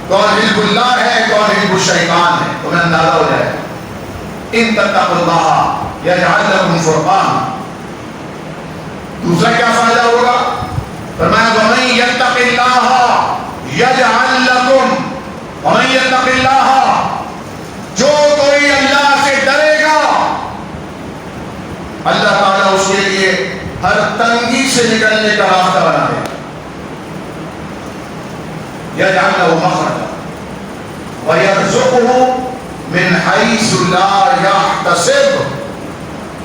کون حزب اللہ ہے کون حزب الشیطان ہے، تمہیں اندازہ ہو جائے. ان تتقوا اللہ یجعل لکم فرقانا. دوسرا کیا فائدہ ہوگا؟ فرمایا ومن یتق اللہ یجعل لکم، ومن یتق اللہ، جو کوئی اللہ سے ڈرے گا اللہ تعالیٰ اس کے لیے ہر تنگی سے نکلنے کا راستہ بنا دے. یجعل لہ مخرجا ویرزقہ من حیث لا یحتسب،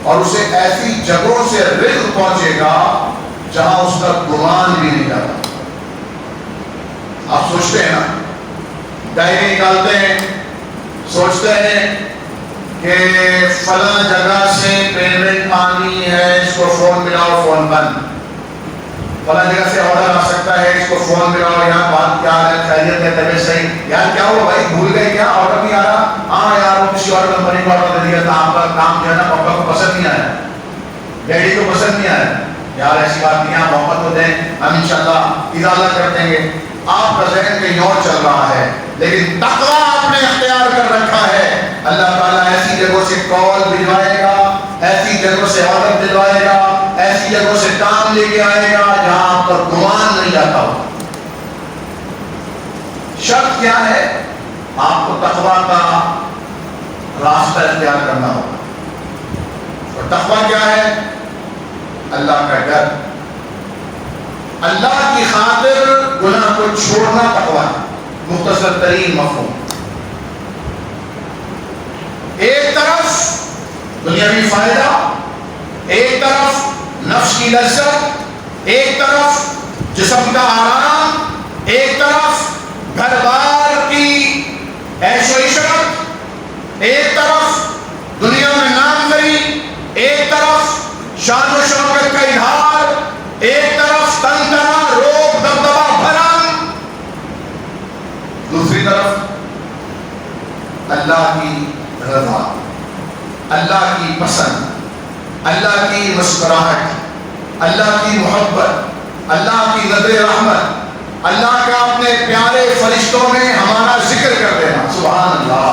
اور اسے ایسی جگہوں سے رزق پہنچے گا جہاں اس کا گمان بھی نہیں جاتا. آپ سوچتے ہیں نا، ڈائری نکالتے ہیں، سوچتے ہیں کہ فلاں جگہ سے پیمنٹ آنی ہے، اس کو فون ملاؤ، فون بند. فلاں جگہ سے آرڈر آ سکتا ہے، اس کو فون ملاؤ، یہاں بات کیا ہے، خیریت ہے، طبیعت صحیح، یار کیا ہوا بھائی بھول گئے کیا، آرڈر نہیں آ رہا؟ ہاں یار وہ کسی اور کمپنی کو آرڈر دے دیا تھا، آپ کا کام جو ہے نا پاپا کو پسند نہیں آیا، ڈیڈی کو پسند نہیں آیا. یار ایسی بات نہیں ہے، موقع تو دیں، ہم انشاءاللہ ازالہ کر دیں گے. آپ کا ذہن کہیں اور چل رہا ہے، لیکن تقویٰ آپ نے اختیار کر رکھا ہے. اللہ تعالیٰ ایسی جگہوں سے کال بھجوائے گا، ایسی جگہوں سے آرڈر دلوائے گا، ایسی جگہوں سے کام لے کے آئے گا جہاں آپ پر گمان نہیں جاتا ہو. شرط کیا ہے؟ آپ کو تقویٰ کا راستہ اختیار کرنا ہوگا. اور تقویٰ کیا ہے؟ اللہ کا ڈر. اللہ کی خاطر گناہ کو چھوڑنا تقویٰ ہے. مختصر ترین مفہوم. ایک طرف دنیاوی فائدہ، ایک طرف نفس کی لذت، ایک طرف جسم کا آرام، ایک طرف گھر بار کی عیش و عشرت، ایک طرف دنیا میں ناموری، ایک طرف شان و شوکت کا اظہار، ایک طرف تن تنا روب دبدبا بھرم، دوسری طرف اللہ کی رضا، اللہ کی پسند، اللہ کی مسکراہٹ، اللہ کی محبت، اللہ کی نظر رحمت، اللہ کا اپنے پیارے فرشتوں میں ہمارا ذکر کر دینا. سبحان اللہ.